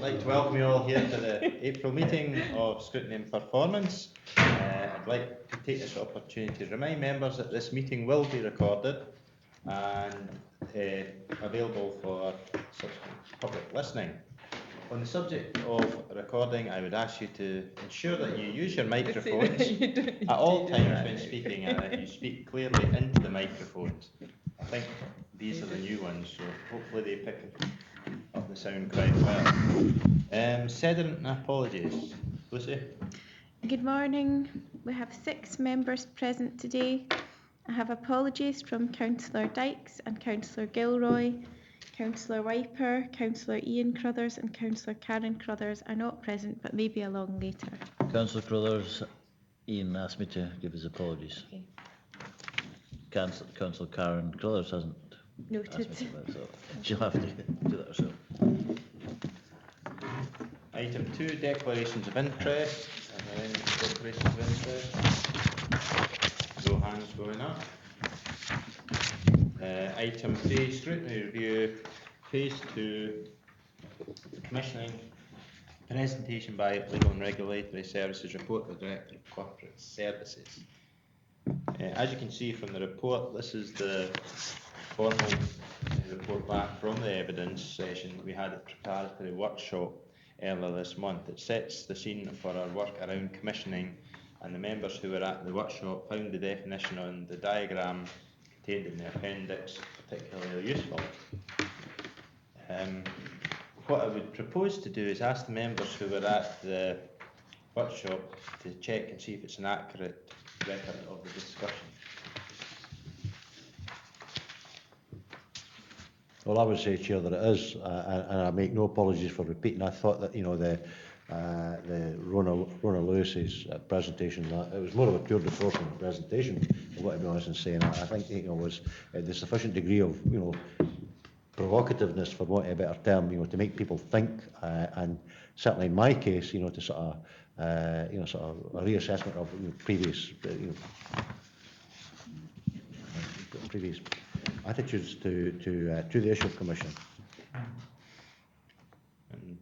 like to welcome you all here to the April meeting of Scrutiny and Performance. I'd like to take this opportunity to remind members that this meeting will be recorded and available for subsequent public listening. On the subject of recording, I would ask you to ensure that you use your microphones at all times when speaking, and that you speak clearly into the microphones. I think these are the new ones, so hopefully they pick up the sound quite well. Sederunt and Apologies. Lucy? Good morning. We have 6 members present today. I have apologies from Councillor Dykes and Councillor Gilroy. Councillor Wiper, Councillor Ian Crothers and Councillor Karen Crothers are not present but may be along later. Councillor Crothers, Ian asked me to give his apologies. Okay. Councillor Karen Crothers hasn't Noted. asked me to, so she'll have to do that herself. Item 2, declarations of interest. Are there any declarations of interest? No hands going up. Item 3, scrutiny review, phase 2, commissioning, presentation by Legal and Regulatory Services report to the Director of Corporate Services. As you can see from the report, this is the formal report back from the evidence session we had at preparatory workshop earlier this month. It sets the scene for our work around commissioning, and the members who were at the workshop found the definition on the diagram contained in the appendix particularly useful. What I would propose to do is ask the members who were at the workshop to check and see if it's an accurate record of the discussion. Well, I would say, Chair, that it is, and I make no apologies for repeating. I thought that, you know, the Rona Lewis's presentation, it was more of a tour de force than a presentation, of what to be honest in saying. I think, you know, was the sufficient degree of, you know, provocativeness, for want of a better term, you know, to make people think, and certainly in my case, you know, to sort of, you know, sort of a reassessment of, you know, previous attitudes to the issue of commission. And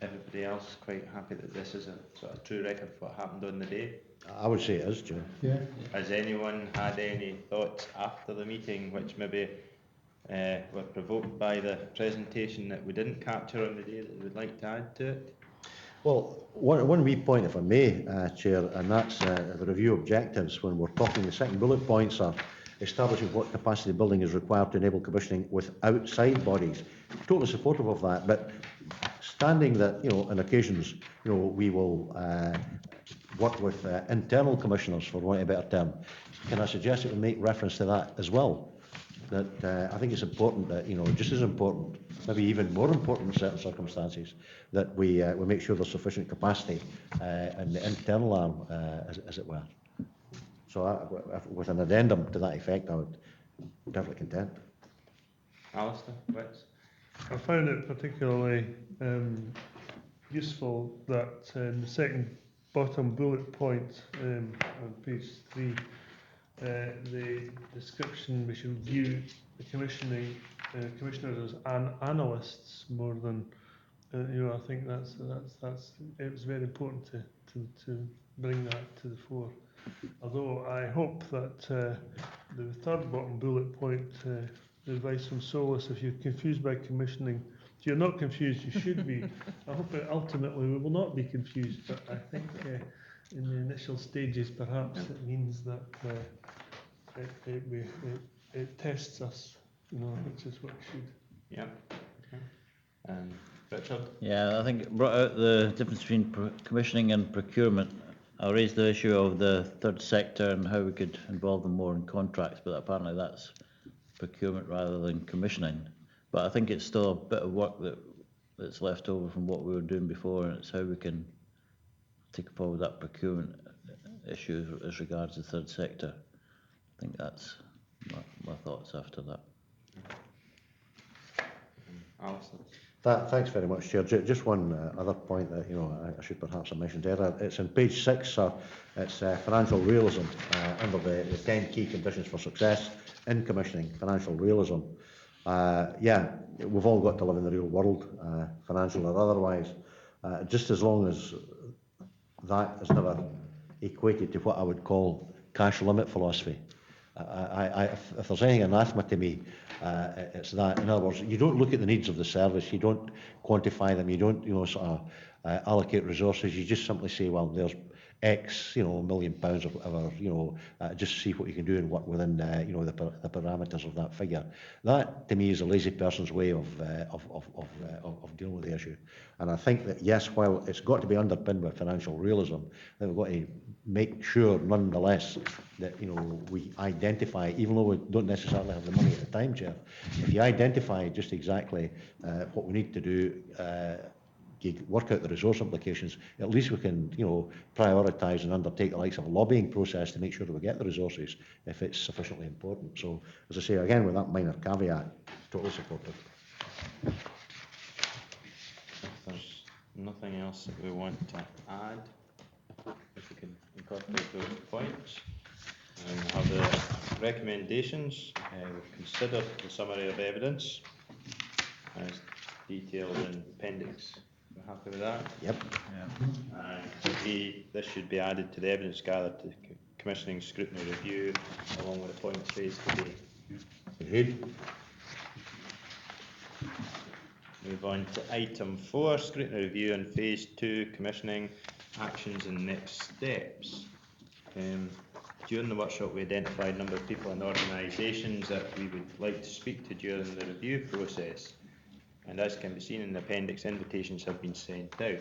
everybody else quite happy that this is a sort of true record of what happened on the day? I would say it is, Chair. Yeah. Has anyone had any thoughts after the meeting which maybe were provoked by the presentation that we didn't capture on the day that they would like to add to it? Well, one wee point, if I may, Chair, and that's the review objectives. When we're talking, the second bullet points are establishing what capacity building is required to enable commissioning with outside bodies. Totally supportive of that, but standing that, you know, on occasions, you know, we will work with internal commissioners, for want of a better term. Can I suggest that we make reference to that as well? That I think it's important that, you know, just as important, maybe even more important in certain circumstances, that we make sure there's sufficient capacity in the internal arm, as it were. So with an addendum to that effect, I would be perfectly content. Alistair, Wits? I found it particularly useful that in the second bottom bullet point on page 3, the description we should view the commissioners as analysts more than you know. I think that's it was very important to bring that to the fore. Although I hope that the third bottom bullet point, the advice from Solus, if you're confused by commissioning, if you're not confused, you should be. I hope that ultimately we will not be confused, but I think in the initial stages perhaps it means that it tests us, you know, which is what it should. Yeah. Okay. Richard? Yeah, I think it brought out the difference between commissioning and procurement. I raised the issue of the third sector and how we could involve them more in contracts, but apparently that's procurement rather than commissioning. But I think it's still a bit of work that's left over from what we were doing before, and it's how we can take forward that procurement issue as regards the third sector. I think that's my thoughts after that. Alistair? Thanks very much, Chair. Just one other point that, you know, I should perhaps have mentioned earlier. It's on page 6, it's financial realism under the 10 key conditions for success in commissioning, financial realism. Yeah, we've all got to live in the real world, financial or otherwise. Just as long as that is never equated to what I would call cash limit philosophy. If there's anything anathema to me, it's that. In other words, you don't look at the needs of the service, you don't quantify them, you don't, sort of allocate resources. You just simply say, well, there's X, £1 million or whatever, just see what you can do and work within, the parameters of that figure. That, to me, is a lazy person's way of dealing with the issue. And I think that, yes, while it's got to be underpinned with financial realism, then we've got to make sure, nonetheless, that, we identify, even though we don't necessarily have the money at the time, Chair, if you identify just exactly what we need to do, you work out the resource implications, at least we can, prioritise and undertake the likes of a lobbying process to make sure that we get the resources if it's sufficiently important. So, as I say, again, with that minor caveat, totally supportive. If there's nothing else that we want to add, if we can incorporate those points, and have the recommendations. We've considered the summary of evidence as detailed in appendix. We're happy with that? Yep. And this should be added to the evidence gathered to the commissioning scrutiny review, along with the points raised today. Agreed. Move on to item 4, scrutiny review and phase 2 commissioning actions and next steps. During the workshop, we identified a number of people and organisations that we would like to speak to during the review process. And as can be seen in the appendix, invitations have been sent out.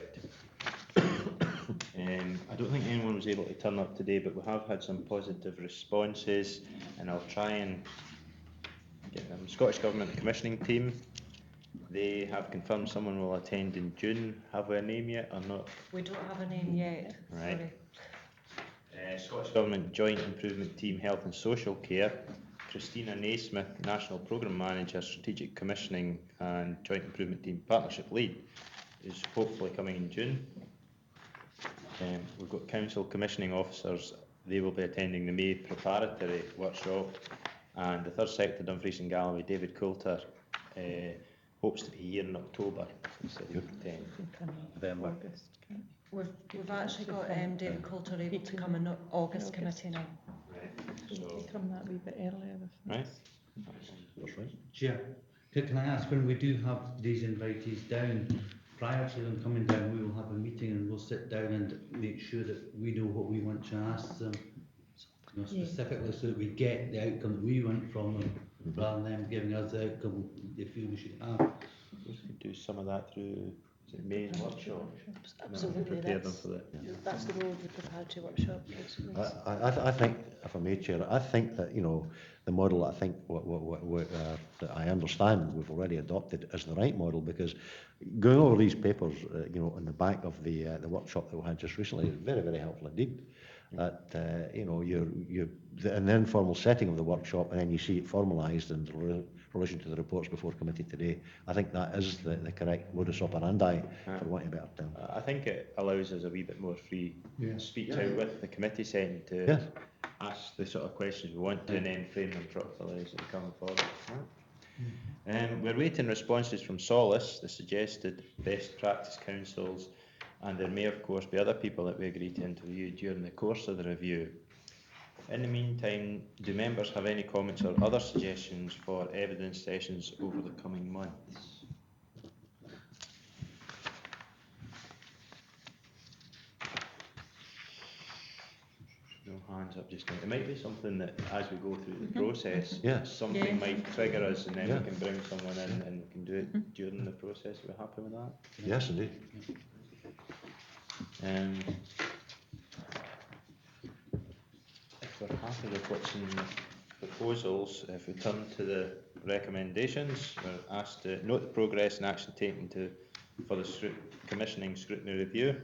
I don't think anyone was able to turn up today, but we have had some positive responses, and I'll try and get them. Scottish Government Commissioning Team, they have confirmed someone will attend in June. Have we a name yet or not? We don't have a name yet. Right. Sorry. Scottish Government Joint Improvement Team Health and Social Care, Christina Naismith, National Programme Manager, Strategic Commissioning and Joint Improvement Team Partnership Lead, is hopefully coming in June. We've got Council Commissioning Officers, they will be attending the May preparatory workshop, and the third sector, Dumfries and Galloway, David Coulter, hopes to be here in October. November. We've actually got David Coulter able to come in August committee now. So, Come that wee bit earlier. right? That's right. Chair, can I ask, when we do have these invitees down, prior to them coming down, we will have a meeting and we'll sit down and make sure that we know what we want to ask them, specifically, so that we get the outcome that we want from them, rather than them giving us the outcome they feel we should have. We could do some of that through the main workshop. Absolutely, Prepare them for that. that's the role of the preparatory workshop. Basically. I think, if I may, Chair, I think that, the model I think that I understand we've already adopted is the right model, because going over these papers, on the back of the workshop that we had just recently is very, very helpful indeed. That, you're in the informal setting of the workshop, and then you see it formalised in relation to the reports before committee today. I think that is the correct modus operandi, for want of a better term. I think it allows us a wee bit more free speech out with the committee setting to Yes. ask the sort of questions we want to, and then frame them properly as they come forward. We're waiting responses from Solace, the suggested best practice councils, and there may of course be other people that we agree to interview during the course of the review. In the meantime, do members have any comments or other suggestions for evidence sessions over the coming months? No hands up just now. It might be something that, as we go through the process, something might trigger us, and then we can bring someone in and we can do it during the process. Are we happy with that? Yes, indeed. If we're happy with what's in the proposals, if we turn to the recommendations, we're asked to note the progress and action taken for the commissioning scrutiny review.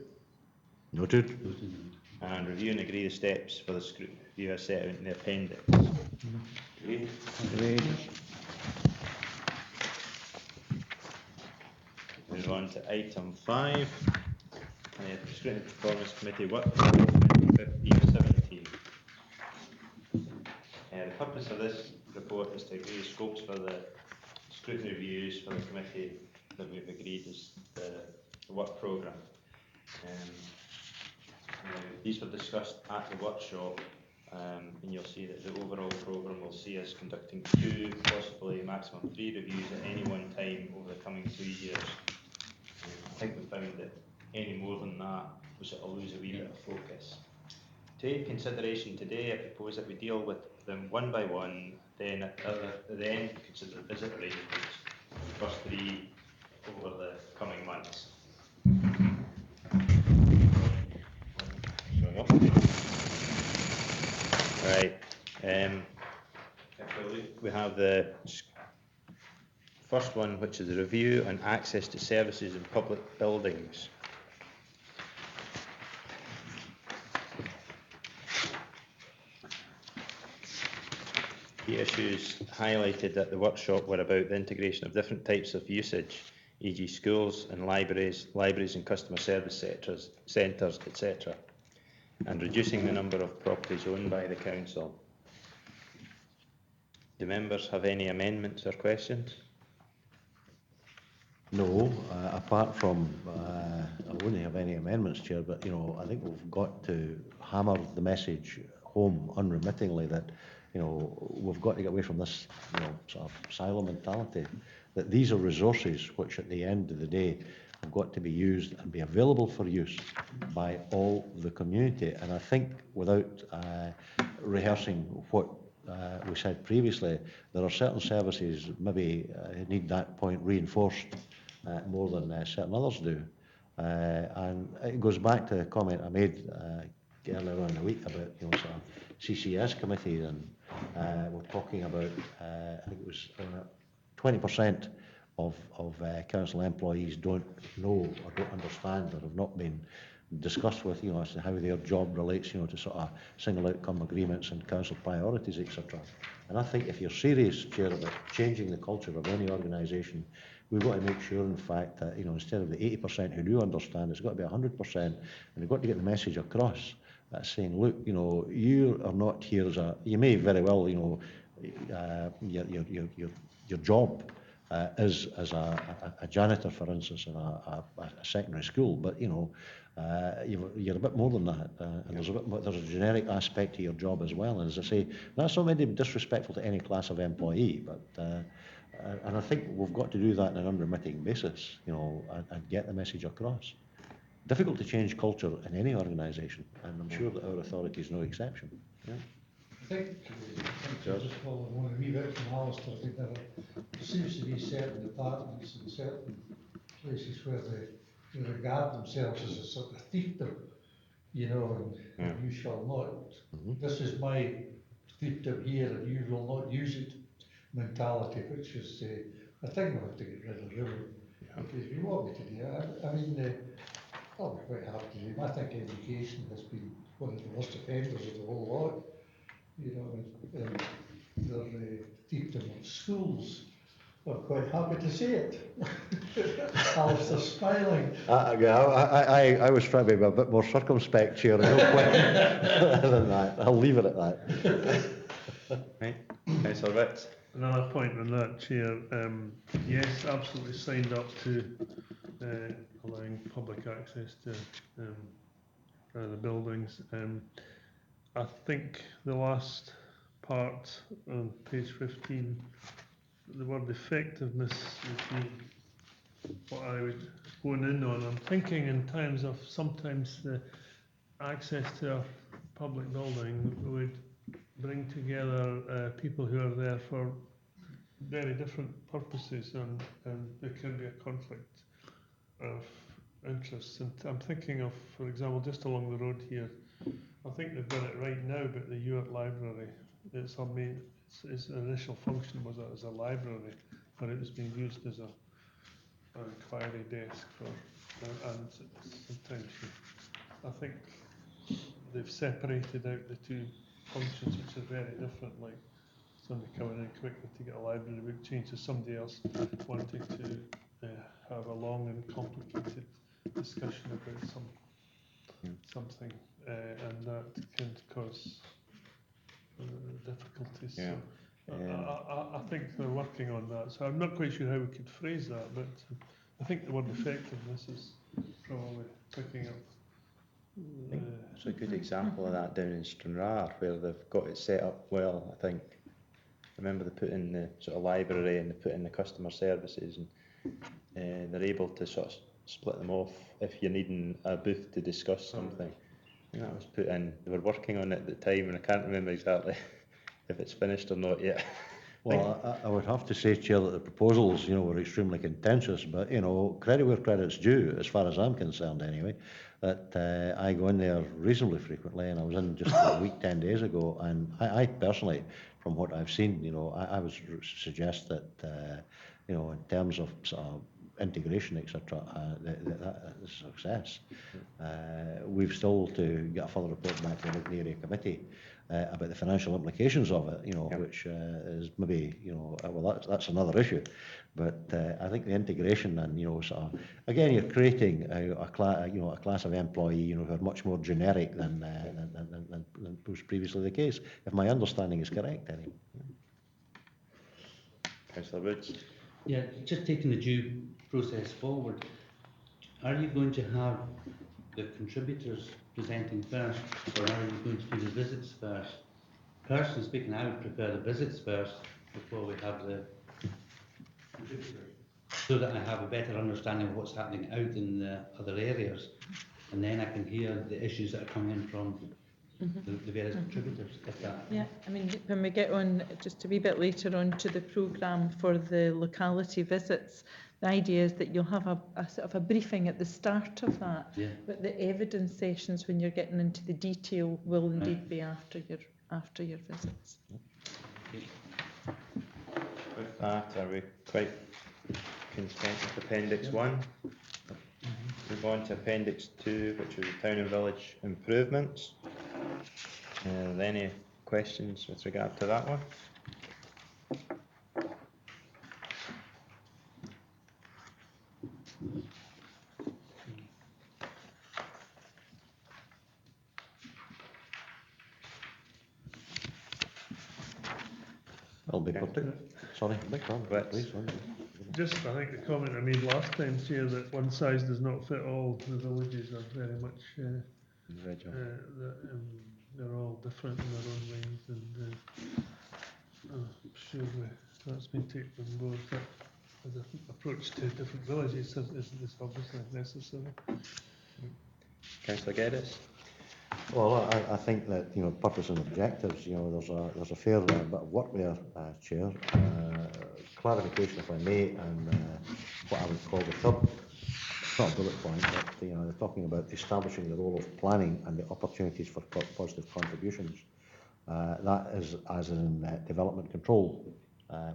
Noted. And review and agree the steps for the scrutiny review as set out in the appendix. Agreed? Agreed. Move on to item 5. Scrutiny and Performance Committee workshop 2015-17. The purpose of this report is to agree scopes for the scrutiny reviews for the committee that we've agreed is the work programme. These were discussed at the workshop, and you'll see that the overall programme will see us conducting 2, possibly maximum 3 reviews at any one time over the coming 2 years. I think we found that any more than that was sort of lose a wee bit of focus. To take consideration today, I propose that we deal with them one by one, then at the end consider visit arrangements for the first 3 over the coming months. Right. We have the first one, which is a review on access to services in public buildings. The issues highlighted at the workshop were about the integration of different types of usage, e.g. schools and libraries and customer service centres, etc., and reducing the number of properties owned by the council. Do members have any amendments or questions? No, apart from, I wouldn't have any amendments, Chair, but, you know, I think we've got to hammer the message home unremittingly that, you know, we've got to get away from this, you know, sort of silo mentality, that these are resources which at the end of the day have got to be used and be available for use by all the community. And I think without rehearsing what we said previously, there are certain services maybe need that point reinforced more than certain others do. And it goes back to the comment I made earlier on in the week about, you know, sort of CCS committees, and we're talking about, I think it was 20% of council employees don't know or don't understand or have not been discussed with, you know, as to how their job relates, you know, to sort of single outcome agreements and council priorities, etc. And I think if you're serious, Chair, about changing the culture of any organisation, we've got to make sure, in fact, that, you know, instead of the 80% who do understand, it's got to be 100%, and we've got to get the message across, saying, look, you know, you are not here as a, you may very well, you know, your job is as a janitor, for instance, in a secondary school, but, you know, you're a bit more than that, and there's a generic aspect to your job as well. And as I say, that's not meant to be disrespectful to any class of employee, but and I think we've got to do that on an unremitting basis, you know, and get the message across. Difficult to change culture in any organisation, and I'm sure that our authority is no exception. Yeah. I think just following on a wee bit from Alistair, I think there seems to be certain departments and certain places where they regard themselves as a sort of fiefdom, you know, and you shall not. This is my fiefdom here, and you will not use it mentality, which is, I think we have to get rid of really. Because if you want me to do it, I mean, I'll be quite happy to do it. I think education has been one of the worst offenders of the whole lot. You know, the fiefdom of schools. I'm quite happy to see it. Alistair's smiling. I was trying to be a bit more circumspect, Chair, no question than that. I'll leave it at that. Right, Councillor Ritz. Another point on that, Chair. Yes, absolutely signed up to allowing public access to the buildings. I think the last part on page 15, the word effectiveness is what I would hone in on. I'm thinking in terms of sometimes the access to a public building would bring together people who are there for very different purposes, and there can be a conflict of interests. And I'm thinking of, for example, just along the road here, I think they've done it right now, but the Ewart Library, its initial function was as a library, but it was being used as an inquiry desk for, and sometimes I think they've separated out the two functions, which are very different, like somebody coming in quickly to get a library would change to somebody else wanting to have a long and complicated discussion about something, and that can cause difficulties. Yeah. So I think they're working on that, so I'm not quite sure how we could phrase that, but I think the word effectiveness is probably picking up. It's a good example of that down in Stranraer, where they've got it set up well, I think. Remember they put in the sort of library and they put in the customer services, and they're able to sort of split them off if you're needing a booth to discuss something. I think that was put in, they were working on it at the time, and I can't remember exactly if it's finished or not yet. Well, I would have to say, Chair, that the proposals, were extremely contentious, but, credit where credit's due, as far as I'm concerned anyway, that I go in there reasonably frequently, and I was in just a week, 10 days ago, and I personally, from what I've seen, I would suggest that, in terms of sort of integration, etc., that is a success. We've still to get a further report back to the Local Area Committee about the financial implications of it, which is maybe, well, that's another issue. But I think the integration and, sort of, again, you're creating a class of employee, who are much more generic than was previously the case, if my understanding is correct, anyway. Councillor Woods. Yeah, just taking the due process forward, are you going to have the contributors presenting first, or are you going to do the visits first? Personally speaking, I would prefer the visits first before we have the contributors, so that I have a better understanding of what's happening out in the other areas, and then I can hear the issues that are coming in from the various contributors. If that. Yeah, I mean, when we get on just a wee bit later on to the programme for the locality visits, the idea is that you'll have a sort of a briefing at the start of that, but the evidence sessions, when you're getting into the detail, will indeed be after your visits. With that, are we quite content with Appendix 1? Move on to Appendix 2, which is the Town and Village Improvements. Are there any questions with regard to that one? I'll be sorry, big comment, please. Just, I think the comment I made last time, Chair, that one size does not fit all. The villages are very much, they're all different in their own ways, and I'm sure that's been taken on board. That a different approach to different villages is obviously necessary. Councillor Geddes. Well, I think that, purpose and objectives, there's a fair bit of work there, Chair. Clarification, if I may, and what I would call the third, not bullet point, but they're talking about establishing the role of planning and the opportunities for positive contributions. That is as in development control,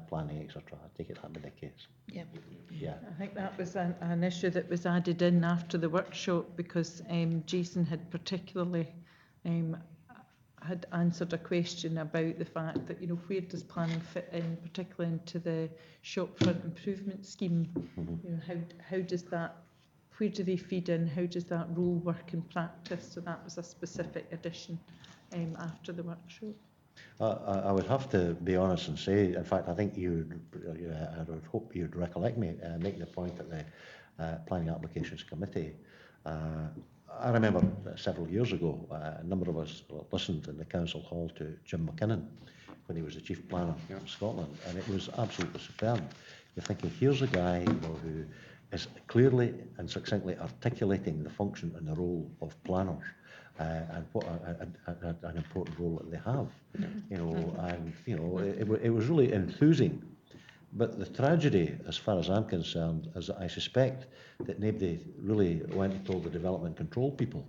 planning, etc. I take it that would be the case. Yep. Yeah. I think that was an issue that was added in after the workshop, because Jason had particularly had answered a question about the fact that, where does planning fit in, particularly into the shopfront improvement scheme? How does that, where do they feed in? How does that role work in practice? So that was a specific addition after the workshop. I would have to be honest and say, in fact, I think I would hope you'd recollect me making the point at the Planning Applications Committee. I remember several years ago, a number of us listened in the council hall to Jim McKinnon when he was the chief planner of Scotland, and it was absolutely superb. You're thinking, here's a guy who is clearly and succinctly articulating the function and the role of planners. And what an important role that they have, and it was really enthusing. But the tragedy, as far as I'm concerned, is that I suspect that nobody really went and told the development control people.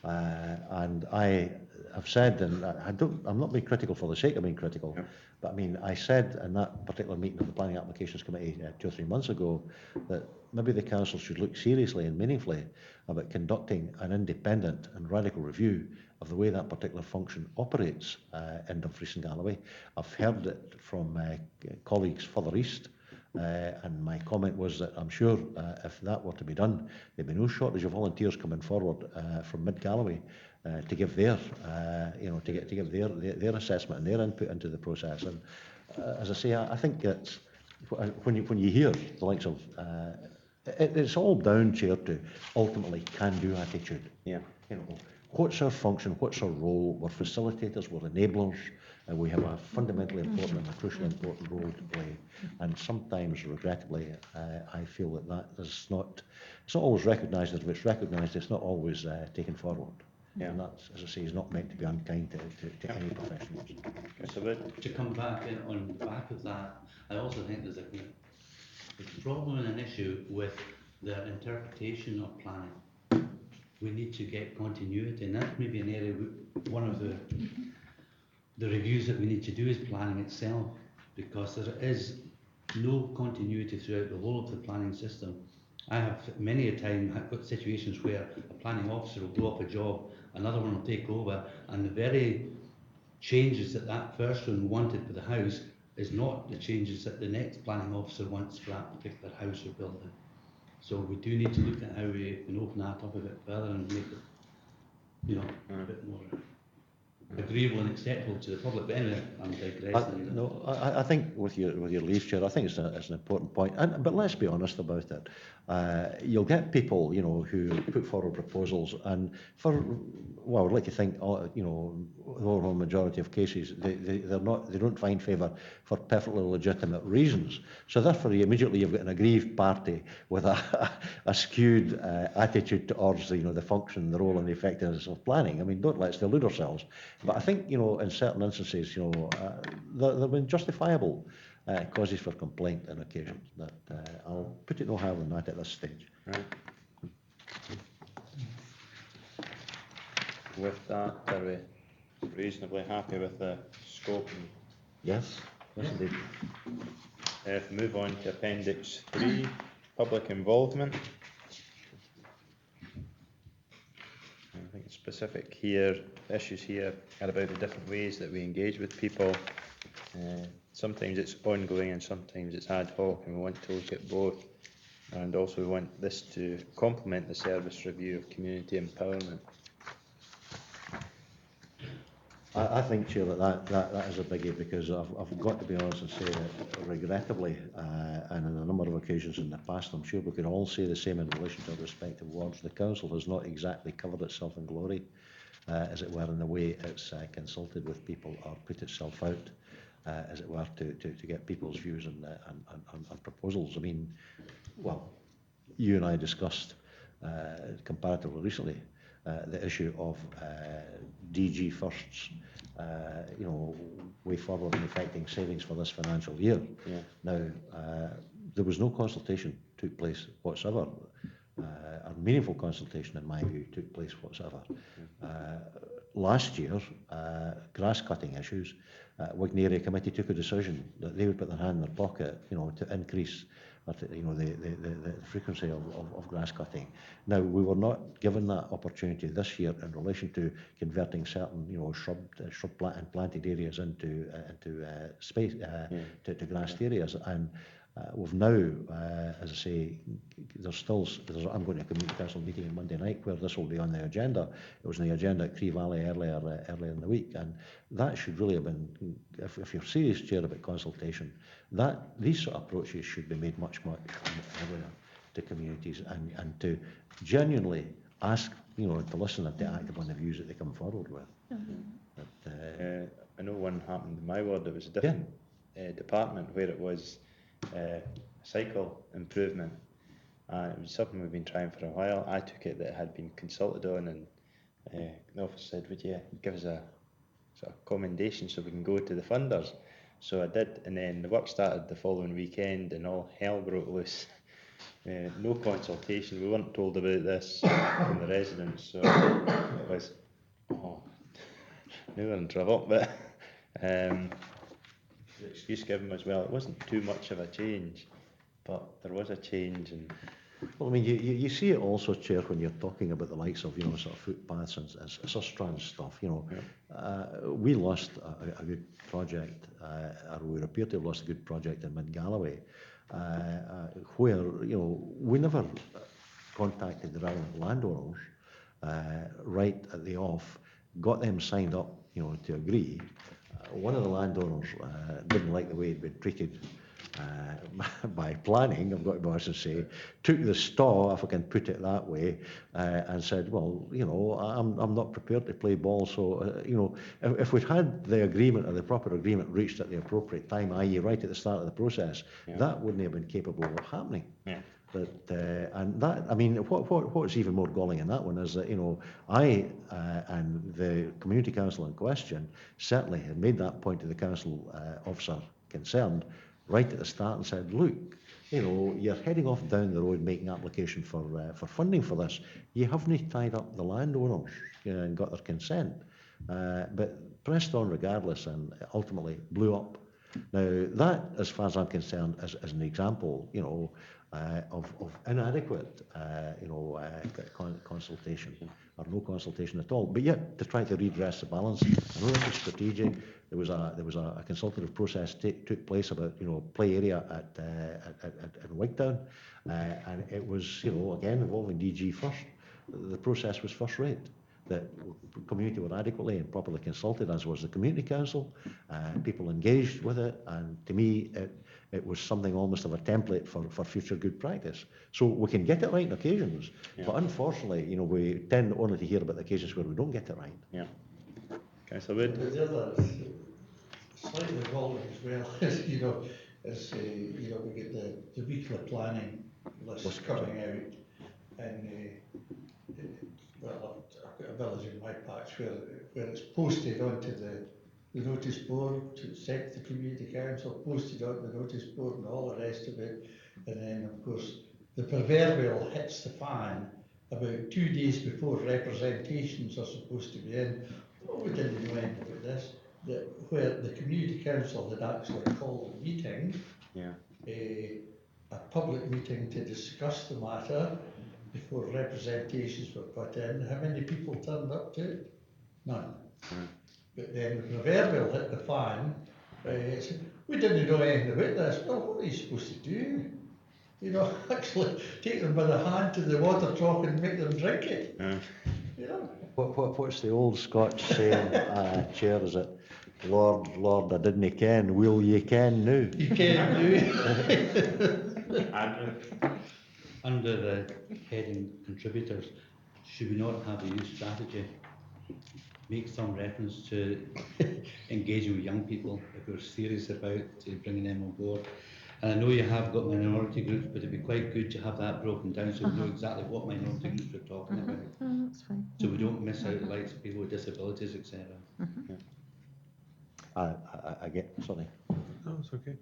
And I have said, and I'm not being critical for the sake of being critical, but I mean, I said in that particular meeting of the Planning Applications Committee 2 or 3 months ago that maybe the council should look seriously and meaningfully about conducting an independent and radical review of the way that particular function operates in Dumfries and Galloway. I've heard it from colleagues further east, And my comment was that I'm sure if that were to be done, there'd be no shortage of volunteers coming forward from Mid-Galloway to give their, to give their assessment and their input into the process. And as I say, I think it's when you hear the likes of it's all down, Chair, to ultimately can-do attitude. Yeah. What's our function? What's our role? We're facilitators. We're enablers. And we have a fundamentally important and a crucially important role to play. And sometimes, regrettably, I feel that is not. It's not always recognised. If it's recognised, it's not always taken forward. Yeah. And that, as I say, is not meant to be unkind to any professionals. To come back on the back of that, I also think there's a problem and an issue with the interpretation of planning. We need to get continuity, and that's maybe an area, one of the reviews that we need to do is planning itself, because there is no continuity throughout the whole of the planning system. I have many a time had got situations where a planning officer will go off a job, another one will take over, and the very changes that first one wanted for the house is not the changes that the next planning officer wants for that particular house or building. So we do need to look at how we can open that up a bit further and make it, a bit more agreeable and acceptable to the public. But anyway, I'm digressing. I think with your leave, Chair, I think it's an important point. But let's be honest about it. You'll get people, who put forward proposals, and I'd like to think, the overall majority of cases, they don't find favour for perfectly legitimate reasons. So therefore, you've got an aggrieved party with a skewed attitude towards the function, the role, and the effectiveness of planning. I mean, don't let's delude ourselves. But I think, in certain instances, there have been justifiable causes for complaint on occasions. That I'll put it no higher than that at this stage. Right. With that, are we reasonably happy with the scope? Yes, indeed. If we move on to Appendix 3, public involvement. I think specific issues here are about the different ways that we engage with people. Sometimes it's ongoing and sometimes it's ad hoc, and we want to look at both. And also we want this to complement the service review of community empowerment. I think, Chair, that is a biggie, because I've got to be honest and say that regrettably, and on a number of occasions in the past, I'm sure we can all say the same in relation to our respective wards. The council has not exactly covered itself in glory, as it were, in the way it's consulted with people or put itself out, as it were, to get people's views and proposals. I mean, well, you and I discussed comparatively recently the issue of DG First's, way forward in affecting savings for this financial year. Yeah. Now, there was no consultation took place whatsoever. A meaningful consultation, in my view, took place whatsoever. Last year, grass cutting issues, Wigan Area Committee took a decision that they would put their hand in their pocket, to increase the frequency of grass cutting. Now, we were not given that opportunity this year in relation to converting certain, shrub and planted areas into space to grassed areas. And we've now, as I say, I'm going to a community council meeting on Monday night where this will be on the agenda. It was on the agenda at Cree Valley earlier in the week, and that should really have been, if you're serious, Chair, about consultation, these sort of approaches should be made much earlier to communities, and to genuinely ask, to listen and to act upon the views that they come forward with. Mm-hmm. I know one happened in my ward. It was a different department where it was cycle improvement, and it was something we've been trying for a while. I took it that it had been consulted on, and the officer said, would you give us a sort of commendation so we can go to the funders? So I did, and then the work started the following weekend and all hell broke loose. No consultation, we weren't told about this from the residents, so it was, now we're in trouble. But the excuse given was, well, it wasn't too much of a change, but there was a change. And well, I mean, you see it also, Chair, when you're talking about the likes of, sort of footpaths and sustrans stuff, we lost a good project, or we appear to have lost a good project in Mid-Galloway, where, we never contacted the relevant landowners right at the off, got them signed up, to agree. One of the landowners didn't like the way he'd been treated by planning, I've got to be honest and say, took the straw, if I can put it that way, and said, well, I'm not prepared to play ball, so, if we'd had the agreement or the proper agreement reached at the appropriate time, i.e. right at the start of the process, that wouldn't have been capable of happening. Yeah. And that, I mean, what's even more galling in that one is that, I and the community council in question certainly had made that point to the council officer concerned right at the start and said, look, you're heading off down the road making application for funding for this. You haven't tied up the landowners and got their consent. But pressed on regardless and ultimately blew up. Now, that, as far as I'm concerned, is an example, of inadequate, consultation, or no consultation at all. But yet, to try to redress the balance, I know this is strategic. There was a consultative process took place about, play area at Wigtown, and it was, again involving DG first. The process was first rate. The community were adequately and properly consulted, as was the community council. People engaged with it, and to me, it was something almost of a template for future good practice. So we can get it right on occasions, but unfortunately, we tend only to hear about the occasions where we don't get it right. Yeah. Councillor Wood. The other slightly involving as well is, we get the weekly planning list coming out, and well, I've got a village in my patch where it's posted onto the notice board, sent to the community council, posted on the notice board and all the rest of it. And then, of course, the proverbial hits the fan about 2 days before representations are supposed to be in. Oh, we didn't know anything about this. Where the community council had actually called a meeting, a public meeting to discuss the matter before representations were put in. How many people turned up to it? None. But then the proverbial hit the fan. We didn't know anything about this. Well, what are you supposed to do? Actually take them by the hand to the water trough and make them drink it. What's the old Scotch saying, Chair, is it? Lord, I didn't ken, will ye ken now? You can do. Andrew. Under the heading contributors, should we not have a youth strategy? Make some reference to engaging with young people if we're serious about bringing them on board. And I know you have got minority groups, but it'd be quite good to have that broken down so we know exactly what minority groups we're talking about. Oh, that's fine. So we don't miss out the likes of people with disabilities, etc. I get, sorry. No, it's okay.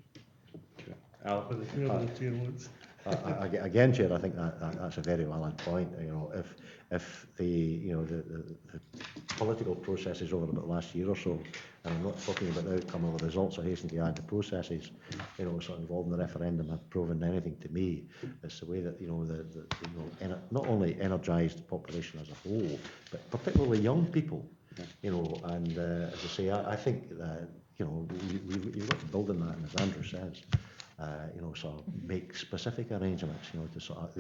Al. For the community once. Again, Chair, I think that's a very valid point. If the political processes over about the last year or so, and I'm not talking about the outcome of the results, I hasten to add the processes, sort of involved in the referendum have proven anything to me. It's the way that not only energised the population as a whole, but particularly young people. And as I say, I think that you've got to build on that, and as Andrew says, sort of make specific arrangements, to sort of,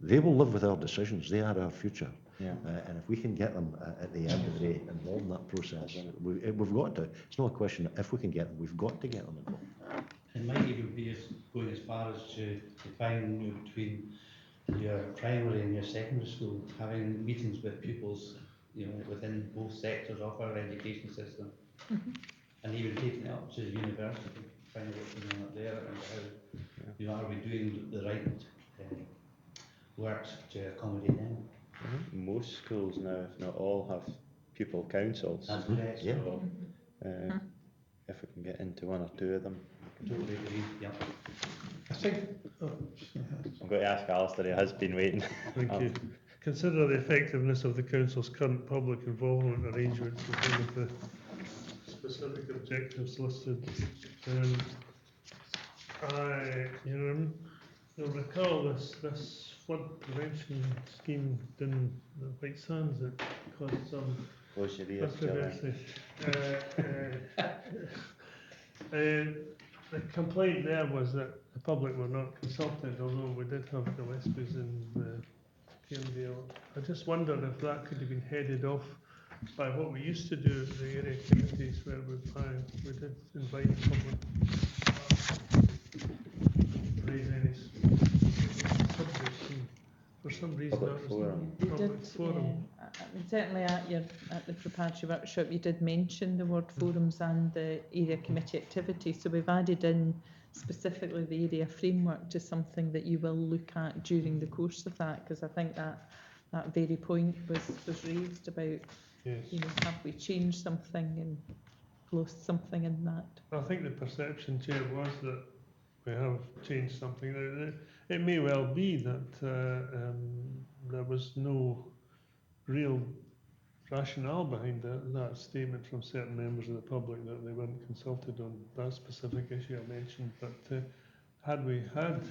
they will live with our decisions, they are our future. And if we can get them at the end of the day involved in that process, we've got to. It's not a question of if we can get them, we've got to get them involved. It might even be going as far as to define between your primary and your secondary school, having meetings with pupils, within both sectors of our education system, and even taking it up to the university, find out what's going on up there and how, are we doing the right works to accommodate them? Most schools now, if not all, have pupil councils. That's correct. So, if we can get into one or two of them. Totally agree. Yeah. I think. I'm going to ask Alistair, he has been waiting. Thank you. Consider the effectiveness of the council's current public involvement arrangements with one of the specific objectives listed. You'll recall this flood prevention scheme in the White Sands that caused some Close your ears, controversy. the complaint there was that the public were not consulted, although we did have Gillespies in Cairndale. I just wondered if that could have been headed off by what we used to do at the area committees, where we did invite the public to raise any subjects, and for some reason Public that was forum. not You public did, forum. I mean, certainly at the preparatory workshop, you did mention the word forums and the area committee activity. So we've added in specifically the area framework to something that you will look at during the course of that, because I think that very point was raised about, Yes. you know, have we changed something and lost something in that? I think the perception, Chair, was that we have changed something. It may well be that there was no real rationale behind that statement from certain members of the public that they weren't consulted on that specific issue I mentioned. But had we had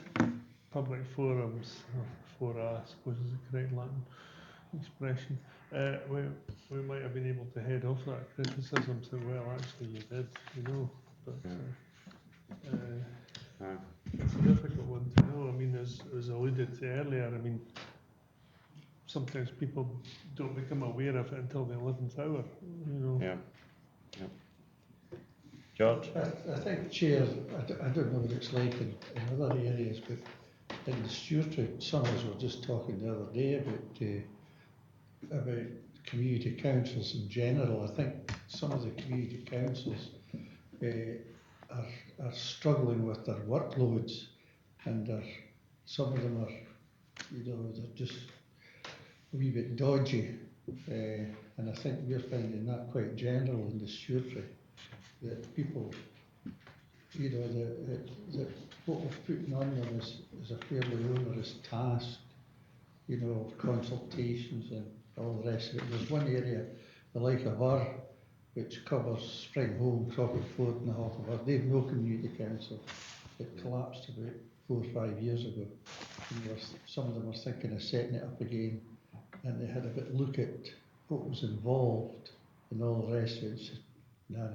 public forums, or fora, I suppose is the correct Latin expression, we might have been able to head off that criticism. So, well, actually, you did, you know. But it's a difficult one to know. I mean, as alluded to earlier, I mean, sometimes people don't become aware of it until the 11th hour, you know. Yeah. George? I think, Chair, I don't know what it's like in other areas, but in the Stewartry, some of us were just talking the other day about community councils in general. I think some of the community councils are struggling with their workloads, and some of them are, you know, they're just a wee bit dodgy, and I think we're finding that quite general in the Stewartry, that people, you know, that what we're putting on them is a fairly onerous task, you know, consultations and all the rest of it. There's one area, the like of our, which covers Spring Home, Crockett Ford and the half of our, they've no community council. It collapsed about 4 or 5 years ago. And some of them were thinking of setting it up again, and they had a bit look at what was involved and all the rest of it. Said, no,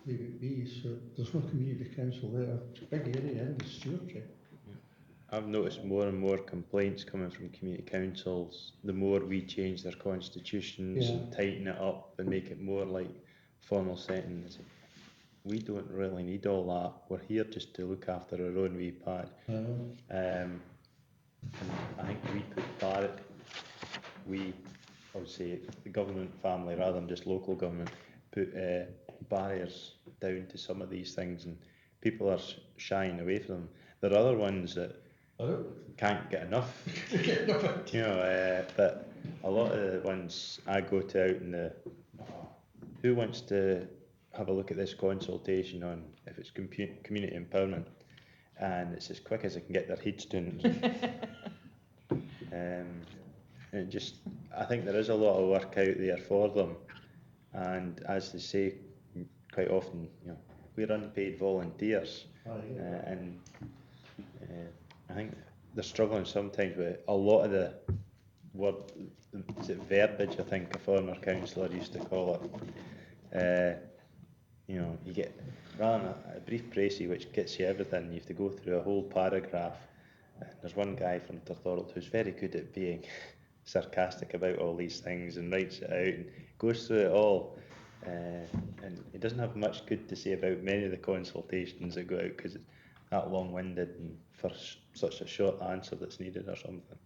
leave it be. So there's no community council there. It's a big area in the Stewartry. I've noticed more and more complaints coming from community councils. The more we change their constitutions and tighten it up and make it more like formal settings, we don't really need all that. We're here just to look after our own wee patch. I think we put I would say the government family rather than just local government, put barriers down to some of these things, and people are shying away from them. There are other ones that can't get enough, you know, but a lot of the ones I go to out in the, who wants to have a look at this consultation on if it's community empowerment, and it's as quick as they can get their heads down. And just, I think there is a lot of work out there for them, and as they say quite often, you know, we're unpaid volunteers, and I think they're struggling sometimes with a lot of the word, is it verbiage, I think a former councillor used to call it. You know, you get, rather than a brief précis which gets you everything, you have to go through a whole paragraph. There's one guy from Turthorald who's very good at being sarcastic about all these things and writes it out and goes through it all. And he doesn't have much good to say about many of the consultations that go out because it's that long-winded and for such a short answer that's needed or something.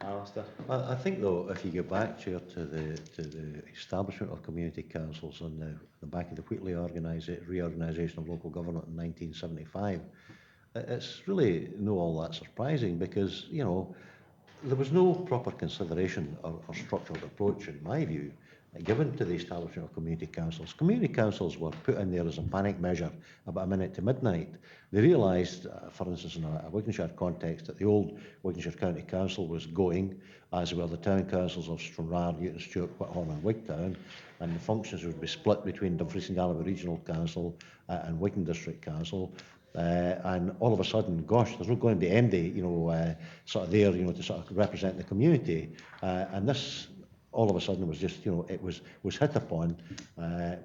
Alistair? I think though, if you go back, Chair, to the establishment of community councils on the back of the Wheatley reorganisation of local government in 1975, it's really not all that surprising because, you know, there was no proper consideration or structured approach, in my view, given to the establishment of community councils. Community councils were put in there as a panic measure about a minute to midnight. They realised, for instance, in a Wigtonshire context, that the old Wigtonshire County Council was going, as were the town councils of Stranraer, Newton Stewart, Whithorn and Wigtown, and the functions would be split between Dumfries and Galloway Regional Council and Wigan District Council. And all of a sudden, gosh, there's not going to be MD, you know, sort of there, you know, to sort of represent the community. And this all of a sudden was just, it was hit upon,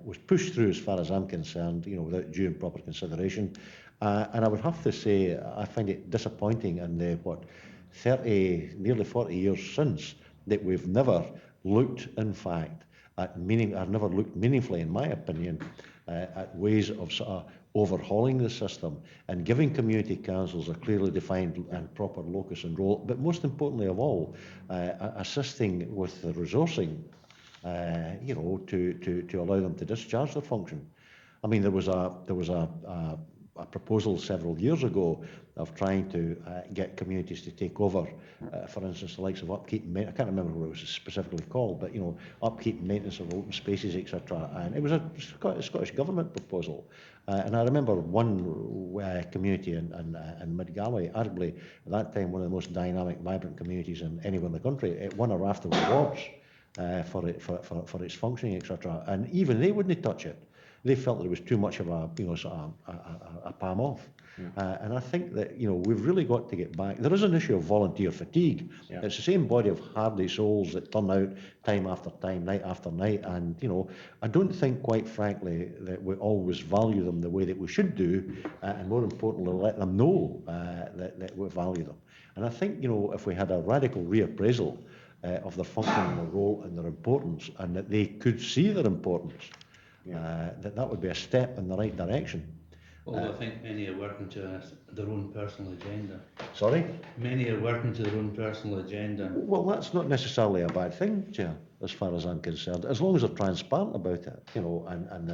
was pushed through as far as I'm concerned, without due and proper consideration. And I would have to say, I find it disappointing in the, nearly 40 years since, that we've never looked, in fact, never looked meaningfully, in my opinion, at ways of sort of overhauling the system and giving community councils a clearly defined and proper locus and role, but most importantly of all, assisting with the resourcing, to allow them to discharge their function. I mean, there was a proposal several years ago of trying to get communities to take over, for instance, the likes of upkeep and maintenance. I can't remember what it was specifically called, but upkeep and maintenance of open spaces, etc. And it was a Scottish Government proposal. And I remember one community in Mid-Galloway, arguably at that time one of the most dynamic, vibrant communities in anywhere in the country. It won a raft of awards for its functioning, etc. And even they wouldn't touch it. They felt that it was too much of a palm off. And I think that, we've really got to get back. There is an issue of volunteer fatigue. Yeah. It's the same body of hardy souls that turn out time after time, night after night. And, I don't think, quite frankly, that we always value them the way that we should do. And more importantly, let them know that we value them. And I think, if we had a radical reappraisal of their function and their role and their importance, and that they could see their importance, that would be a step in the right direction. Although I think many are working to their own personal agenda. Sorry? Many are working to their own personal agenda. Well, that's not necessarily a bad thing, Chair, as far as I'm concerned, as long as they're transparent about it, and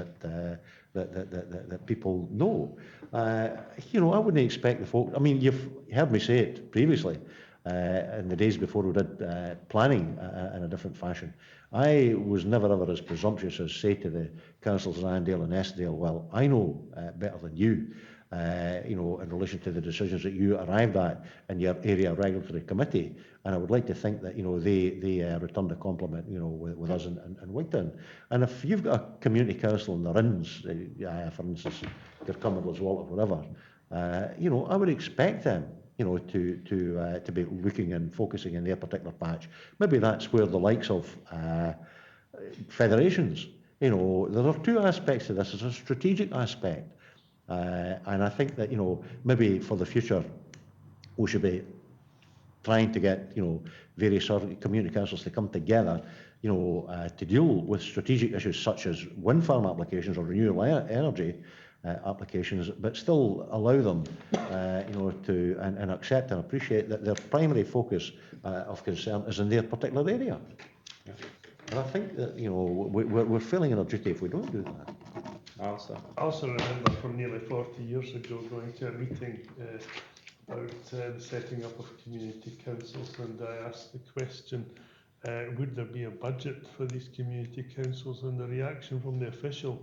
that people know. I wouldn't expect the folk. I mean, you've heard me say it previously, in the days before we did planning in a different fashion. I was never ever as presumptuous as say to the councillors in Arndale and Eskdale, well, I know better than you, in relation to the decisions that you arrived at in your area regulatory committee. And I would like to think that, they returned a compliment, with us in Wigtown. And if you've got a community council in the Rins, for instance, Kirkconnell as well, or whatever, I would expect them, to be looking and focusing in their particular patch. Maybe that's where the likes of federations, there are two aspects to this. There's a strategic aspect, and I think that, maybe for the future, we should be trying to get, various community councils to come together, to deal with strategic issues such as wind farm applications or renewable energy applications, but still allow them, to and accept and appreciate that their primary focus of concern is in their particular area. Yeah. And I think that, we're failing in our duty if we don't do that. I also remember from nearly 40 years ago going to a meeting about the setting up of community councils, and I asked the question, would there be a budget for these community councils? And the reaction from the official,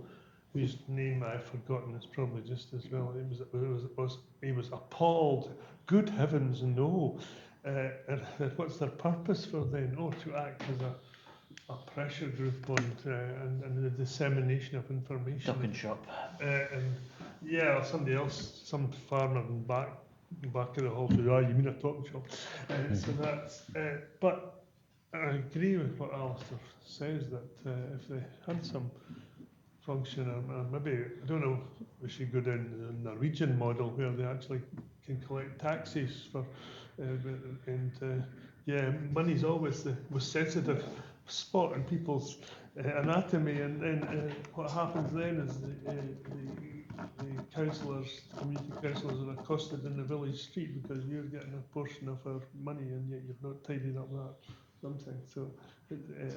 whose name I've forgotten, is probably just as well. He was appalled. Good heavens, no! And what's their purpose for then? Oh, to act as a pressure group on and the dissemination of information. Duck and shop. Or somebody else, some farmer in back of the hall said, "Ah, you mean a talk shop?" So that's. But I agree with what Alistair says, that if they had some function, and maybe, I don't know, we should go down the Norwegian model where they actually can collect taxes for, money's always the most sensitive spot in people's anatomy, and then what happens then is the councillors, community councillors, are accosted in the village street because you're getting a portion of our money and yet you've not tidied up that something. So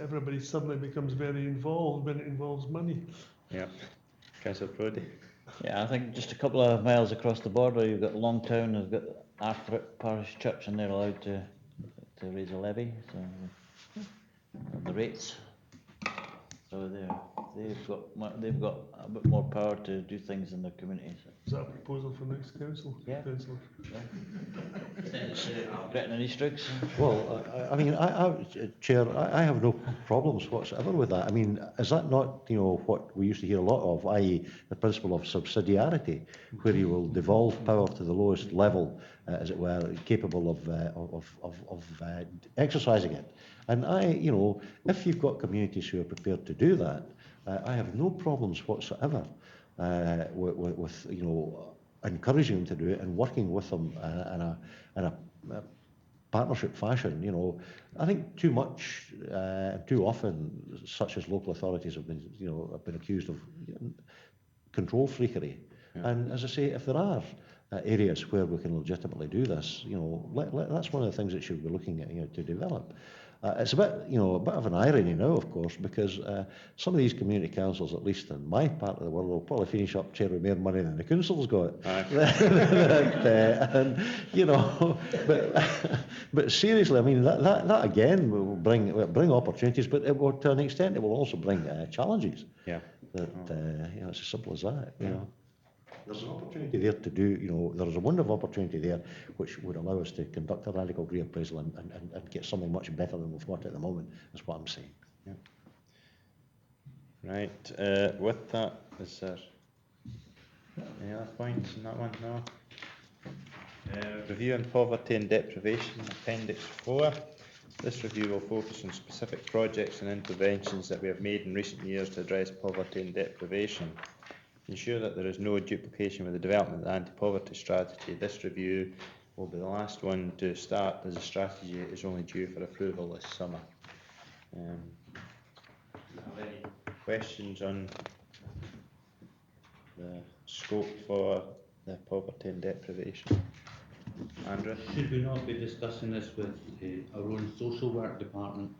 everybody suddenly becomes very involved when it involves money. Yeah. Councillor Brodie. Yeah, I think just a couple of miles across the border, you've got Longtown, you've got Arthric Parish Church, and they're allowed to raise a levy, so the rates. So they've got a bit more power to do things in their community. So. Is that a proposal for next council? Yeah. Councillor? Gretton and Eastriggs. Well, I mean, Chair, I have no problems whatsoever with that. I mean, is that not, what we used to hear a lot of, i.e. the principle of subsidiarity, where you will devolve power to the lowest level as it were, capable of exercising it. And if you've got communities who are prepared to do that, I have no problems whatsoever with encouraging them to do it and working with them in a partnership fashion. I think too much, too often, such as local authorities have been accused of control freakery. Yeah. And as I say, if there are areas where we can legitimately do this, that's one of the things that should be looking at to develop. It's a bit of an irony now, of course, because some of these community councils, at least in my part of the world, will probably finish up chair with more money than the council's got. But seriously, I mean that again will bring opportunities, but to an extent it will also bring challenges. Yeah. That it's as simple as that. There's an opportunity there to do, there's a window of opportunity there which would allow us to conduct a radical reappraisal and get something much better than we've got at the moment, is what I'm saying. Yeah. Right, with that, is there any other points in that one? No? Review on poverty and deprivation, Appendix 4. This review will focus on specific projects and interventions that we have made in recent years to address poverty and deprivation. Ensure that there is no duplication with the development of the anti-poverty strategy. This review will be the last one to start, as the strategy is only due for approval this summer. Do you have any questions on the scope for the poverty and deprivation? Andrew? Should we not be discussing this with our own social work department?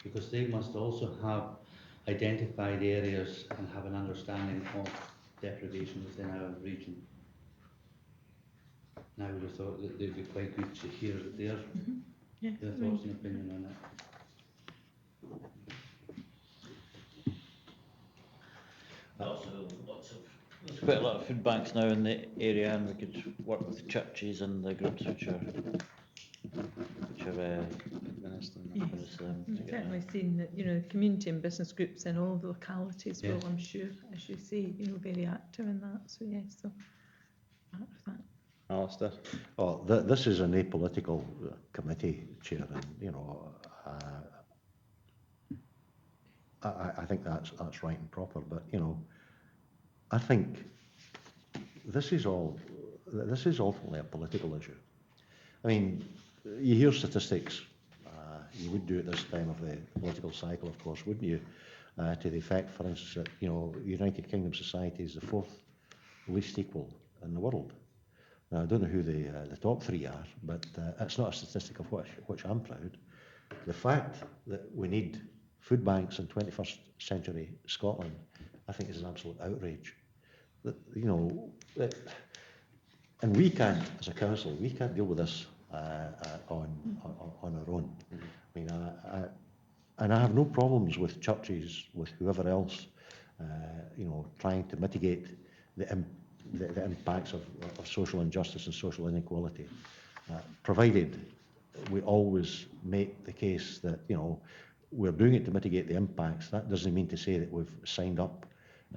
Because they must also have identified areas and have an understanding of deprivation within our region. And I would have thought that they'd be quite good to hear their thoughts and opinion on it. There's quite a lot of food banks now in the area, and we could work with churches and the groups which are I've certainly seen that community and business groups in all the localities will, I'm sure, as you say, very active in that. So yes, so part of that. Alistair? Oh, this is an apolitical committee, Chair, and I think that's right and proper. But I think this is ultimately a political issue. I mean, you hear statistics. You would do at this time of the political cycle, of course, wouldn't you? To the effect, for instance, that United Kingdom society is the 4th least equal in the world. Now, I don't know who the top 3 are, but it's not a statistic of which I'm proud. The fact that we need food banks in 21st century Scotland, I think, is an absolute outrage. That, and we can't, as a council, we can't deal with this on our own. I mean, and I have no problems with churches, with whoever else, trying to mitigate the impacts of social injustice and social inequality, provided we always make the case that we're doing it to mitigate the impacts. That doesn't mean to say that we've signed up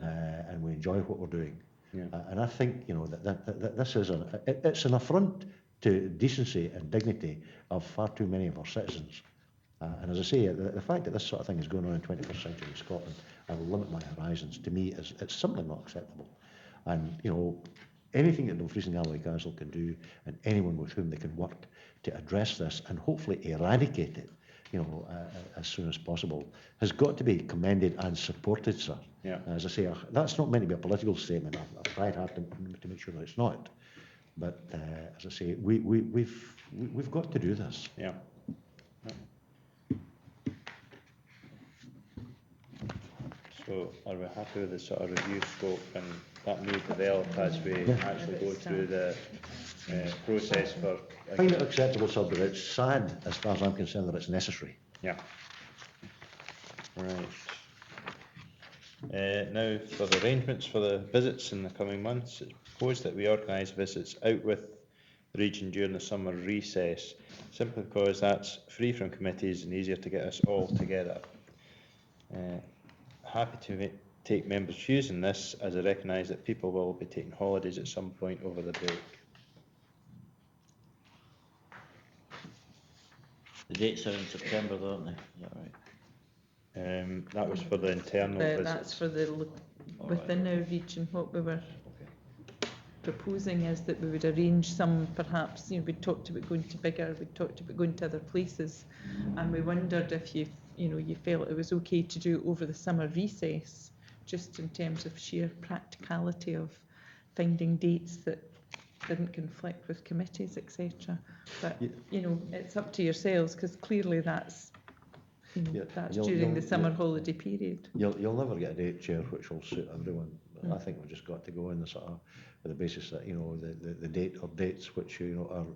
and we enjoy what we're doing. Yeah. And I think that this is it's an affront to decency and dignity of far too many of our citizens. And as I say, the fact that this sort of thing is going on in 21st century Scotland, I will limit my horizons. To me, it's simply not acceptable. And anything that Dumfries and Galloway Council can do, and anyone with whom they can work to address this and hopefully eradicate it, as soon as possible, has got to be commended and supported, sir. Yeah. As I say, that's not meant to be a political statement. I've tried hard to make sure that it's not. But as I say, we've got to do this. Yeah. So, are we happy with the sort of review scope, and that may develop as we actually go through the process for... I find it acceptable, sir, but it's sad, as far as I'm concerned, that it's necessary. Yeah. Right. Now, for the arrangements for the visits in the coming months, it's proposed that we organise visits out with the region during the summer recess, simply because that's free from committees and easier to get us all together. Happy to take members' views in this, as I recognise that people will be taking holidays at some point over the break. The dates are in September, though, aren't they? Is that right? That was for the internal visits. That's for the, within our region, what we were proposing is that we would arrange some, perhaps, we talked about going to bigger, we talked about going to other places, and we wondered if you felt it was okay to do it over the summer recess, just in terms of sheer practicality of finding dates that didn't conflict with committees, etc. But, it's up to yourselves, because clearly that's, that's during the summer holiday period. You'll never get a date, Chair, which will suit everyone. I think we've just got to go in the sort of, with the basis that, the date or dates which, are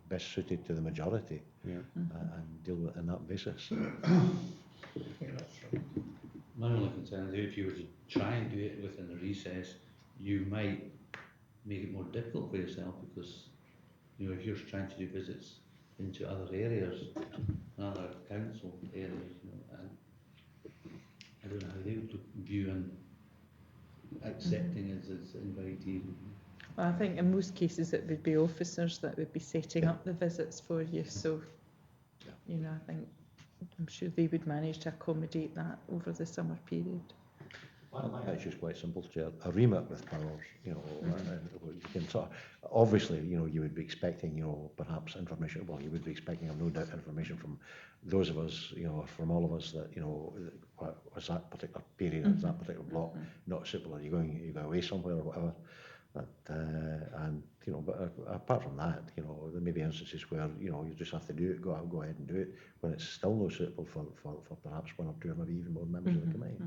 best suited to the majority, and deal with it on that basis. My only concern is if you were to try and do it within the recess, you might make it more difficult for yourself, because, if you're trying to do visits into other areas, other council areas, and I don't know how they would view and accepting us as invitees. Well, I think in most cases it would be officers that would be setting up the visits for you, so, I'm sure they would manage to accommodate that over the summer period. It's just quite simple, Chair. A remit with powers, you can sort of, obviously, you would be expecting, perhaps information, well, you would be expecting, no doubt, information from those of us, from all of us that, was that particular period, was that particular block not suitable, are you going away somewhere or whatever? But apart from that, there may be instances where, you just have to do it, go ahead and do it, when it's still not suitable for perhaps one or two or maybe even more members of the committee.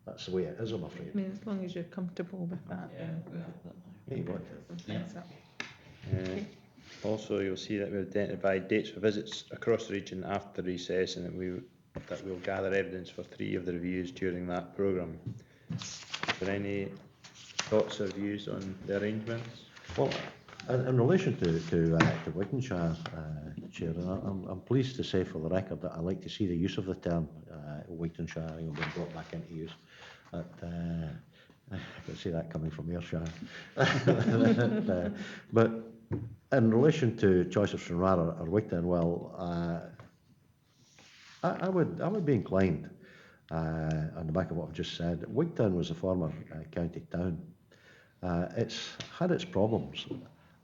That's the way it is, I'm afraid. I mean, as long as you're comfortable with that, then. Yeah, you want to. Also, you'll see that we've identified dates for visits across the region after the recess, and that we'll gather evidence for 3 of the reviews during that programme. Is there any thoughts or views on the arrangements? Well, in relation to Wigtonshire, Chair, I'm pleased to say for the record that I like to see the use of the term Wigtonshire being brought back into use. I can see that coming from Ayrshire. But in relation to choice of Stranraer or Wigton, well, I would be inclined, on the back of what I've just said. Wigton was a former county town. It's had its problems.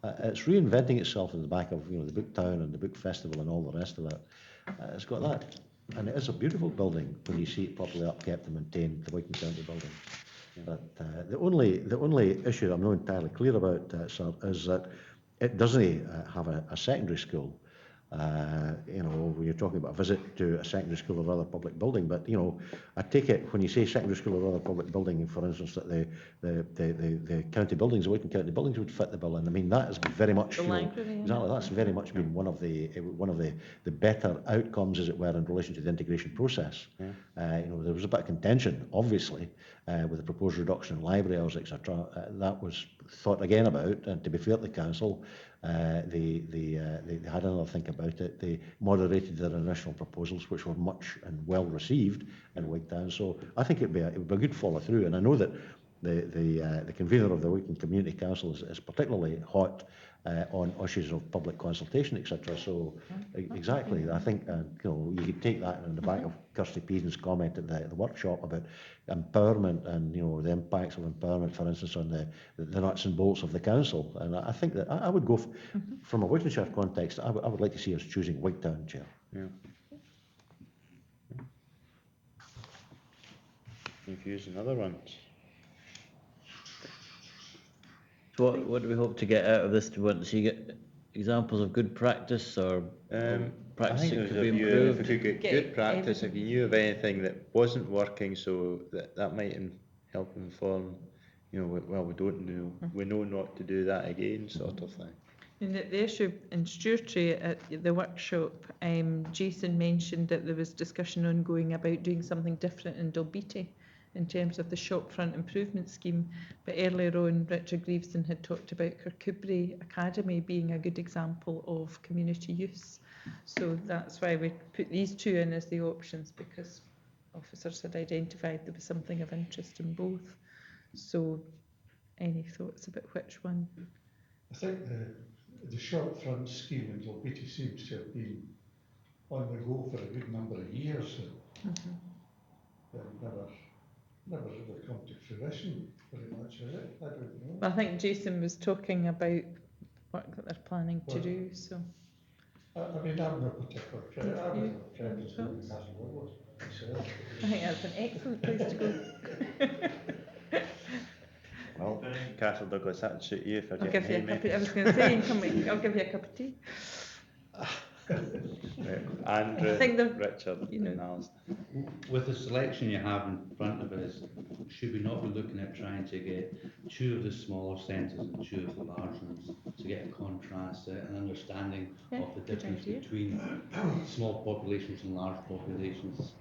It's reinventing itself in the back of the Book Town and the Book Festival and all the rest of it. It's got that, and it is a beautiful building when you see it properly upkept and maintained, the Wigton County building. But the only issue that I'm not entirely clear about, sir, is that it doesn't have a secondary school. When you're talking about a visit to a secondary school or other public building, but I take it when you say secondary school or other public building, for instance, that the county buildings, the Wigton County buildings, would fit the bill, and I mean that has been very much exactly, that's very much been one of the better outcomes, as it were, in relation to the integration process. There was a bit of contention, obviously, with the proposed reduction in library hours, etc. That was thought again about, and to be fair to the council, they had another think about it. They moderated their initial proposals, which were much and well received in Wigtown. So I think it would be a good follow through. And I know that the convener of the Wigton Community Council is particularly hot on issues of public consultation, etc. So exactly, I think you could take that in the back of Kirsty Peason's comment at the workshop about empowerment and the impacts of empowerment, for instance, on the nuts and bolts of the council. And I think that I would go from a Wigtonshire context. I would like to see us choosing Wigtown, Chair. Yeah. Any views on other ones? So what do we hope to get out of this? Do we want to see examples of good practice or practice that could be improved? If we could get good practice, if you knew of anything that wasn't working, so that might help inform, well, we don't know, we know not to do that again, sort of thing. In the issue in Sederunt at the workshop, Jason mentioned that there was discussion ongoing about doing something different in Dalbeattie in terms of the shopfront improvement scheme, but earlier on Richard Greaveson had talked about Kirkcudbright Academy being a good example of community use. So that's why we put these 2 in as the options, because officers had identified there was something of interest in both. So any thoughts about which one? I think the shopfront scheme in Dalbeattie seems to have been on the go for a good number of years and never ever come to fruition, pretty much, is it? I don't know. I think Jason was talking about work that they're planning to do, so. I mean, I'm no particular credit. I You- have no preference for thoughts? Castle Douglas myself. I think that's an excellent place to go. Well, Castle Douglas, that would suit you if you're I'll getting give you a hay, cup of, I was going to say, I'll give you a cup of tea. Right. Andrew, I think they're- Richard, you know. and Alistair. With the selection you have in front of us, should we not be looking at trying to get 2 of the smaller centres and 2 of the large ones to get a contrast, an understanding Yeah, of the good difference idea. between small populations and large populations?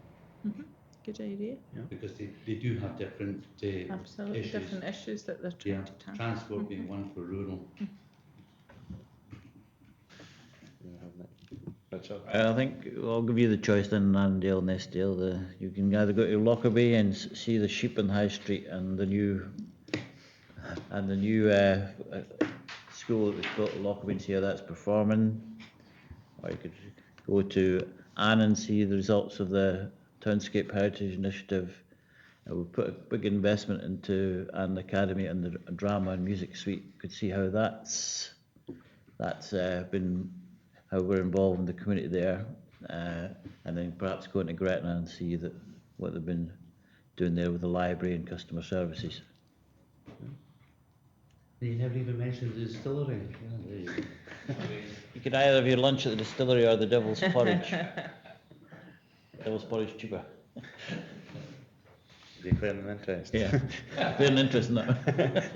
Good idea. Because they do have different Absolutely issues. different issues that they're trying Yeah, to tackle. transport being one for rural. Richard. I think I'll give you the choice then, Annandale, Nestdale. You can either go to Lockerbie and see the sheep on High Street and the new school that was built at Lockerbie and see how that's performing, or you could go to Anne and see the results of the Townscape Heritage Initiative. We've put a big investment into Anne Academy and the drama and music suite. You could see how that's been, how we're involved in the community there, and then perhaps go into Gretna and see what they've been doing there with the library and customer services. You never even mentioned the distillery. You could either have your lunch at the distillery or the Devil's Porridge. Devil's Porridge cheaper. Declaring an interest. Yeah, clear an interest in that.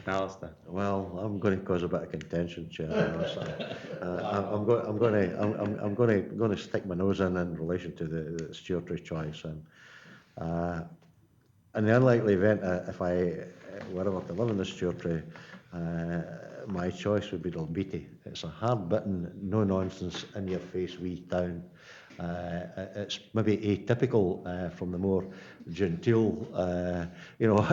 Alistair. Well, I'm going to cause a bit of contention, Chair. I'm going to stick my nose in relation to the stewardry choice, and in the unlikely event if I were ever to live in the stewardry, my choice would be Dalbeattie. It's a hard-bitten, no-nonsense, in-your-face wee town. It's maybe atypical from the more genteel,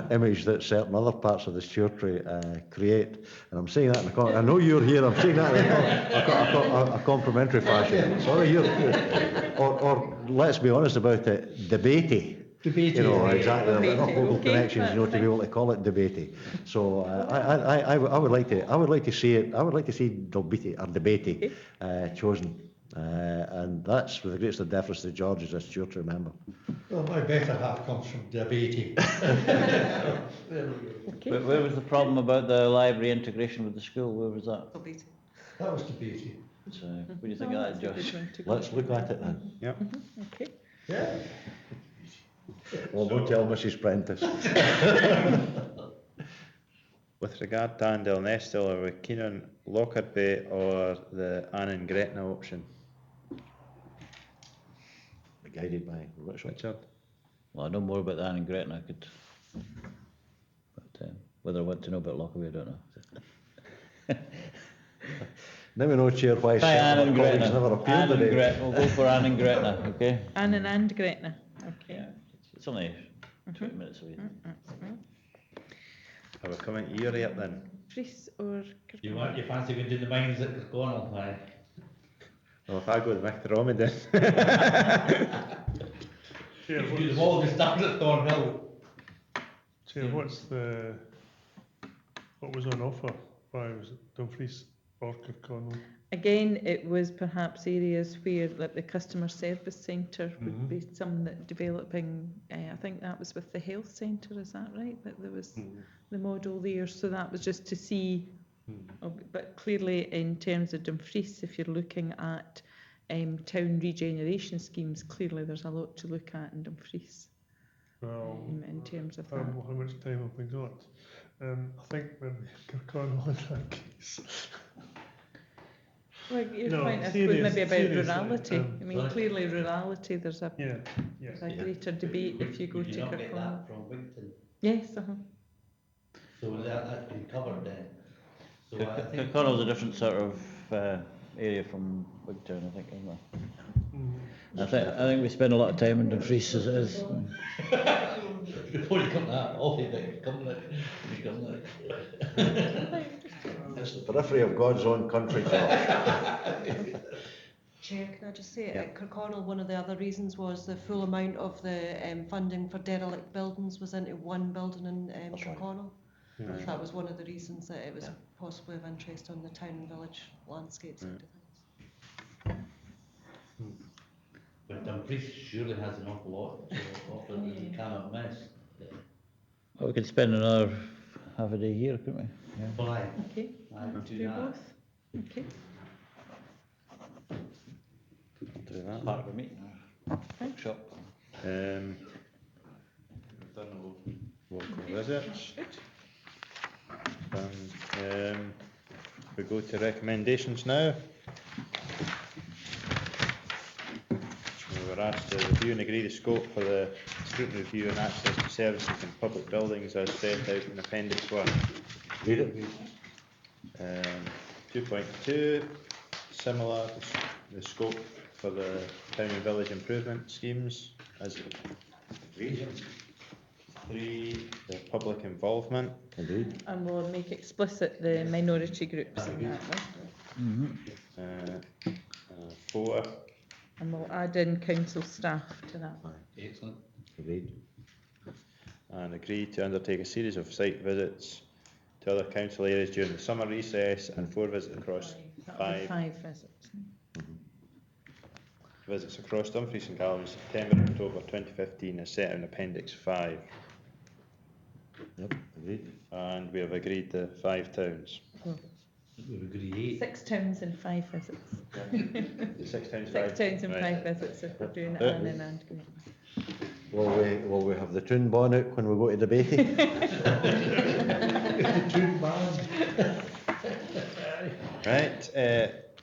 image that certain other parts of the stewardry create. And I'm saying that I know you're here. I'm saying that in a complimentary fashion. Sorry, you're here. Or let's be honest about it, debatey. Exactly. There are enough local connections, to be able to call it debatey. So I would like to see it. I would like to see Dalbeattie or debatey chosen. And that's with the greatest of deference to George as a stewardship member. Well, my better half comes from debating. Okay. Where was the problem about the library integration with the school? Where was that? That was debating. So, what do you think of that, Josh? Let's look at it then. Yep. Okay. Yeah. Well, don't tell Mrs. Prentice. With regard to Annandale and Nestdale, are we keen on Lockerbie or the Anne and Gretna option? Guided by Richard. Well, I know more about Anne and Gretna. I could, but whether I want to know about Lockerbie, I don't know. Now we know, Chair, why Try Anne certain and colleagues Gretna. never appeared Anne and today. Gretna. We'll go for Anne and Gretna, okay? Anne and Gretna. Okay. Yeah, it's only 20 minutes away. Are we coming to your rate then? Fries or You fancy going to the mines at Kirkconnell, aye? Well, if I go with Mick Romney, Chair, You do the wall, you start at Thornhill. Chair, what was on offer by, was it Dumfries or Kirkconnell? Again, it was perhaps areas where, like the customer service centre would be some that developing, I think that was with the health centre, is that right? That there was the model there, so that was just to see, but clearly in terms of Dumfries, if you're looking at town regeneration schemes, clearly there's a lot to look at in Dumfries Well, in terms of how that. much time have we got? I think maybe Kirkconnell in that case. Well, your No, point, I suppose, seriously, maybe about seriously, rurality. I mean, clearly rurality, there's a Yeah. there's a greater debate if you go Did to you not get Kirkconnell. that from Wigton? Yes, So that's been covered then? So I think Kirkconnell's a different sort of area from Wigtown, I think, isn't it? I think we spend a lot of time in Dumfries as it is. before you come to that, off you think, come to it. It's the periphery of God's own country, George. Chair, can I just say, Yeah. at Kirkconnell, one of the other reasons was the full amount of the funding for derelict buildings was into one building in That's right. Kirkconnell. Right. That was one of the reasons that it was Yeah. possibly of interest on the town and village landscape side of things. But Dumfries surely has an awful lot to offer that we cannot miss. Well, we could spend another half a day here, couldn't we? Yeah. Why? Okay, I would do do that. both. Okay, Do that. Part of a meeting or workshop. We've done local visits. We go to recommendations now. We were asked to review and agree the scope for the scrutiny review and access to services in public buildings as set out in Appendix 1. Read it. 2.2, similar, the scope for the town and village improvement schemes as agreed. 3, the public involvement. Agreed. and we'll make explicit the minority groups in that one. Mm-hmm. 4, And we'll add in council staff to that. Excellent. Agreed. and agreed to undertake a series of site visits to other council areas during the summer recess and 4 visits across That'll be 5 5 visits. visits across Dumfries and Galloway in September and October 2015 as set in Appendix 5. Yep, agreed. And we have agreed to 5 towns. We would agree 8. 6 towns and 5 visits. 6 towns, 6 towns and Right. 5 visits if we're doing it Yeah. an and commitment. Will we have the tune born out when we go to debate? Right,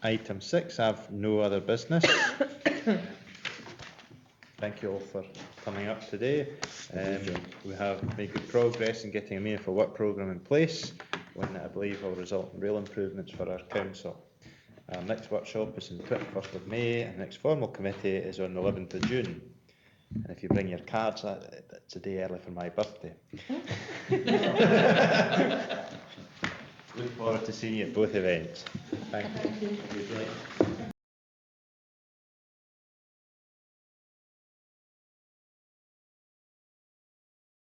item 6, I have no other business. Thank you all for coming up today. We have made good progress in getting a meaningful work programme in place, one that I believe will result in real improvements for our council. Our next workshop is on the 21st of May and the next formal committee is on the 11th of June. And if you bring your cards, it's a day early for my birthday. Look forward to seeing you at both events. Thank you.